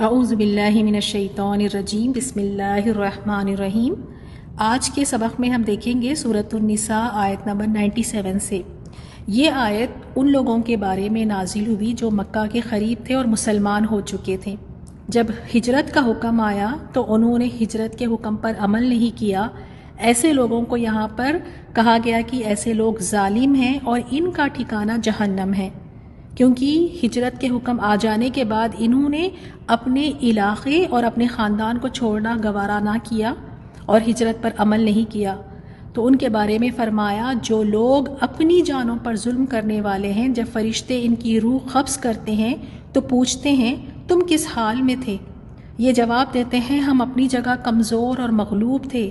اعوذ باللہ من الشیطان الرجیم، بسم اللہ الرحمن الرحیم۔ آج کے سبق میں ہم دیکھیں گے سورۃ النساء آیت نمبر 97 سے۔ یہ آیت ان لوگوں کے بارے میں نازل ہوئی جو مکہ کے قریب تھے اور مسلمان ہو چکے تھے۔ جب ہجرت کا حکم آیا تو انہوں نے ہجرت کے حکم پر عمل نہیں کیا۔ ایسے لوگوں کو یہاں پر کہا گیا کہ ایسے لوگ ظالم ہیں اور ان کا ٹھکانہ جہنم ہے، کیونکہ ہجرت کے حکم آ جانے کے بعد انہوں نے اپنے علاقے اور اپنے خاندان کو چھوڑنا گوارا نہ کیا اور ہجرت پر عمل نہیں کیا۔ تو ان کے بارے میں فرمایا جو لوگ اپنی جانوں پر ظلم کرنے والے ہیں، جب فرشتے ان کی روح قبض کرتے ہیں تو پوچھتے ہیں تم کس حال میں تھے؟ یہ جواب دیتے ہیں ہم اپنی جگہ کمزور اور مغلوب تھے۔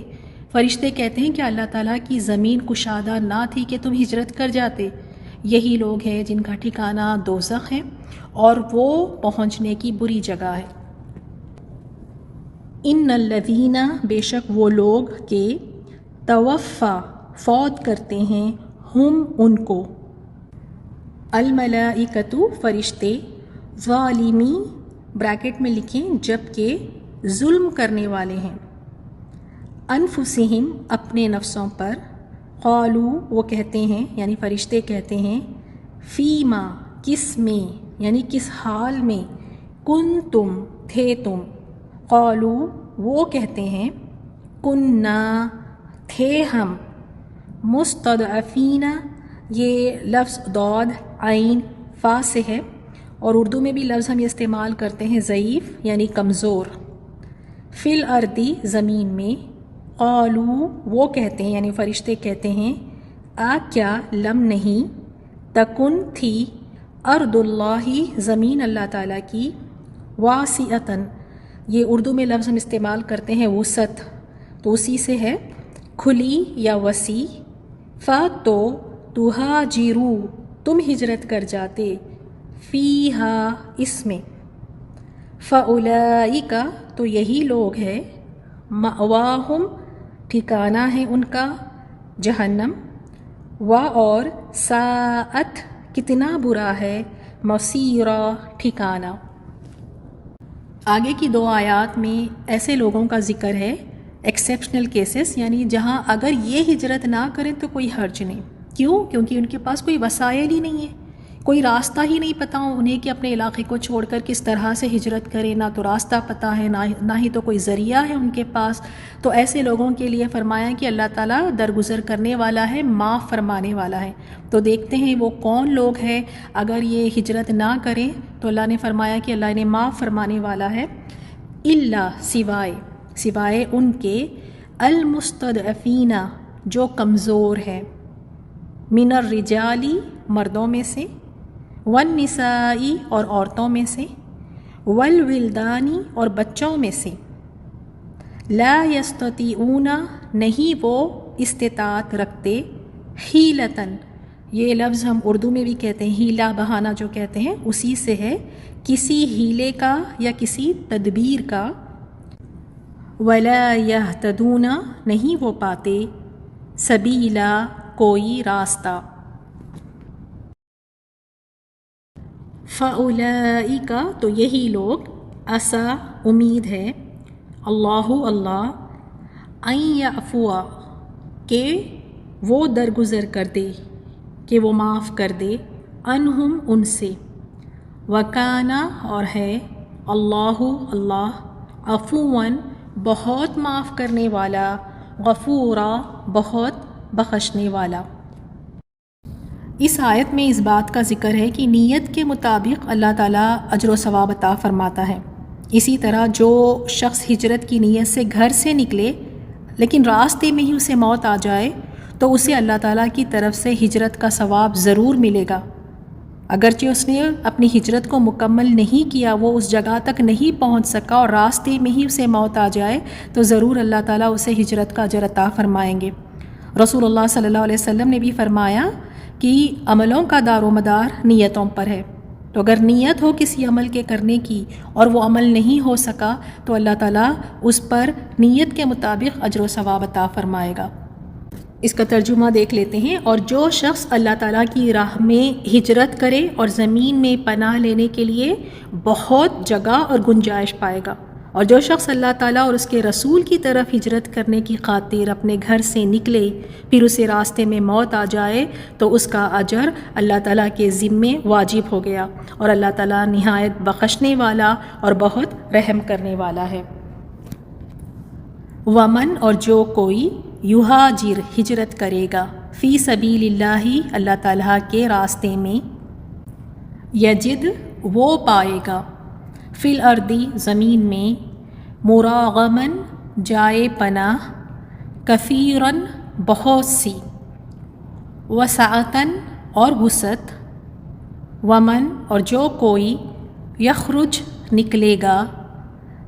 فرشتے کہتے ہیں کہ اللہ تعالیٰ کی زمین کشادہ نہ تھی کہ تم ہجرت کر جاتے۔ یہی لوگ ہیں جن کا ٹھکانہ دوزخ ہے اور وہ پہنچنے کی بری جگہ ہے۔ ان الذین، بے شک وہ لوگ کہ توفا فوت کرتے ہیں، ہم ان کو، الملائکۃ فرشتے، ظالمی بریکٹ میں لکھیں جبکہ ظلم کرنے والے ہیں، انفسہم اپنے نفسوں پر، قالو وہ کہتے ہیں یعنی فرشتے کہتے ہیں، فیما کس میں یعنی کس حال میں، کنتم تھے تم، قالو وہ کہتے ہیں، کننا تھے ہم، مستضعفین یہ لفظ ضاد عین فا سے ہے اور اردو میں بھی لفظ ہم یہ استعمال کرتے ہیں ضعیف یعنی کمزور، فی الارضی زمین میں، قالو وہ کہتے ہیں یعنی فرشتے کہتے ہیں، کیا لم نہیں، تکن تھی، ارض اللہ زمین اللہ تعالیٰ کی، واسعتاً یہ اردو میں لفظ ہم استعمال کرتے ہیں وسعت، تو اسی سے ہے کھلی یا وسیع، تو تہاجروا تم ہجرت کر جاتے، فیہا اس میں، فاولئک تو یہی لوگ ہیں، مأواہم ٹھکانہ ہے ان کا جہنم، اور ساعت کتنا برا ہے، مصیرا ٹھکانہ۔ آگے کی دو آیات میں ایسے لوگوں کا ذکر ہے، ایکسیپشنل کیسز، یعنی جہاں اگر یہ ہجرت نہ کریں تو کوئی حرج نہیں۔ کیوں؟ کیونکہ ان کے پاس کوئی وسائل ہی نہیں ہے، کوئی راستہ ہی نہیں پتہ انہیں کہ اپنے علاقے کو چھوڑ کر کس طرح سے ہجرت کریں، نہ تو راستہ پتہ ہے نہ ہی تو کوئی ذریعہ ہے ان کے پاس۔ تو ایسے لوگوں کے لیے فرمایا کہ اللہ تعالیٰ درگزر کرنے والا ہے، معاف فرمانے والا ہے۔ تو دیکھتے ہیں وہ کون لوگ ہیں اگر یہ ہجرت نہ کریں تو اللہ نے فرمایا کہ اللہ انہیں معاف فرمانے والا ہے، الا سوائے ان کے، المستضعفین جو کمزور ہے، من الرجالی مردوں میں سے، والنساء اور عورتوں میں سے، والولدانی اور بچوں میں سے، لا یستطیعون نہیں وہ استطاعت رکھتے، حیلتاً یہ لفظ ہم اردو میں بھی کہتے ہیں ہیلا بہانہ جو کہتے ہیں اسی سے ہے، کسی ہیلے کا یا کسی تدبیر کا، ولا یہتدون نہیں وہ پاتے، سبیلا کوئی راستہ، فاولئک تو یہی لوگ، عسیٰ امید ہے، اللہ ان یعفو کہ وہ درگزر کر دے، کہ وہ معاف کر دے، عنہم ان سے، وکان اور ہے، اللہ عفواً بہت معاف کرنے والا، غفورا بہت بخشنے والا۔ اس آیت میں اس بات کا ذکر ہے کہ نیت کے مطابق اللہ تعالیٰ اجر و ثواب عطا فرماتا ہے۔ اسی طرح جو شخص ہجرت کی نیت سے گھر سے نکلے لیکن راستے میں ہی اسے موت آ جائے تو اسے اللہ تعالیٰ کی طرف سے ہجرت کا ثواب ضرور ملے گا، اگرچہ اس نے اپنی ہجرت کو مکمل نہیں کیا، وہ اس جگہ تک نہیں پہنچ سکا اور راستے میں ہی اسے موت آ جائے تو ضرور اللہ تعالیٰ اسے ہجرت کا اجر عطا فرمائیں گے۔ رسول اللہ صلی اللہ علیہ وسلم نے بھی فرمایا کہ عملوں کا دار و مدار نیتوں پر ہے، تو اگر نیت ہو کسی عمل کے کرنے کی اور وہ عمل نہیں ہو سکا تو اللہ تعالیٰ اس پر نیت کے مطابق اجر و ثواب عطا فرمائے گا۔ اس کا ترجمہ دیکھ لیتے ہیں. اور جو شخص اللہ تعالیٰ کی راہ میں ہجرت کرے اور زمین میں پناہ لینے کے لیے بہت جگہ اور گنجائش پائے گا. اور جو شخص اللہ تعالیٰ اور اس کے رسول کی طرف ہجرت کرنے کی خاطر اپنے گھر سے نکلے پھر اسے راستے میں موت آ جائے تو اس کا اجر اللہ تعالیٰ کے ذمے واجب ہو گیا. اور اللہ تعالیٰ نہایت بخشنے والا اور بہت رحم کرنے والا ہے. ومن اور جو کوئی یہاجر ہجرت کرے گا فی سبیل اللہ اللہ تعالیٰ کے راستے میں یجد وہ پائے گا فی الارض زمین میں مراغمن جائے پناہ کثیرن بہت سی وسعتن اور وسعت ومن اور جو کوئی یخرج نکلے گا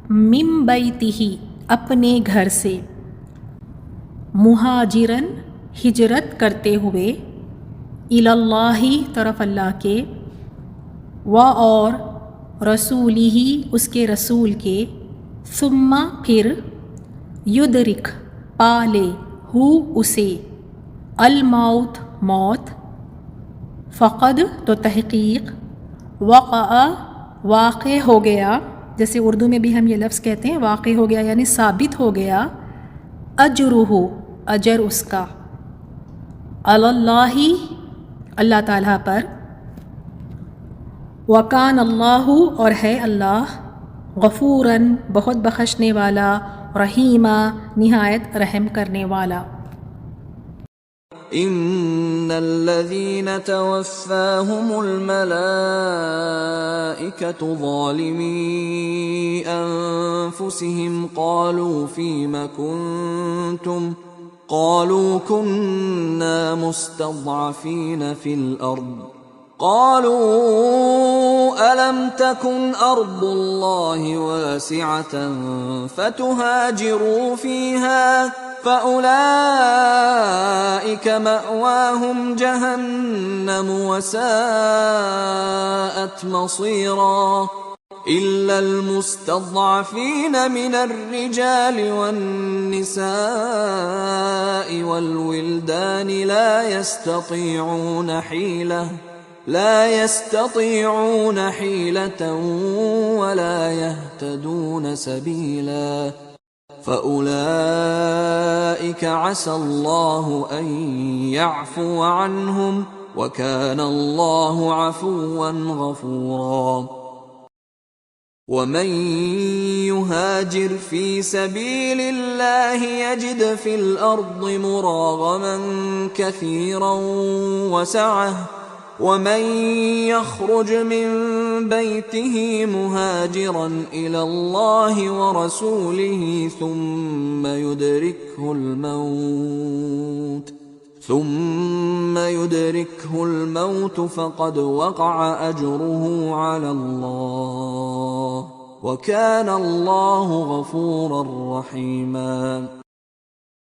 من بیتہ اپنے گھر سے مہاجرن ہجرت کرتے ہوئے الی اللہ طرف اللہ کے و اور رسولہ اس کے رسول کے ثم پھر یدرک پالے ہو اسے الموت موت فقد تو تحقیق وقع واقع ہو گیا. جیسے اردو میں بھی ہم یہ لفظ کہتے ہیں واقع ہو گیا یعنی ثابت ہو گیا. اجرہ اجر اس کا علی اللہ اللہ تعالیٰ پر. وکان اللہ اور ہے اللہ غفوراً بہت بخشنے والا رحیمہ نہایت رحم کرنے والا. ان الذين توفاهم الملائكة ظالمي انفسهم قالوا فيم كنتم قالوا كنا مستضعفين في الارض قالوا ألم تكن أرض الله واسعة فتهاجروا فيها فأولئك مأواهم جهنم وساءت مصيرا إلا المستضعفين من الرجال والنساء والولدان لا يستطيعون حيلة ولا يهتدون سبيلا فأولئك عسى الله أن يعفو عنهم وكان الله عفوا غفورا. ومن يهاجر في سبيل الله يجد في الأرض مراغما كثيرا وسعة ومن يخرج من بيته مهاجرا إلى الله ورسوله ثم يدركه الموت فقد وقع أجره على الله وكان الله غفورا رحيما.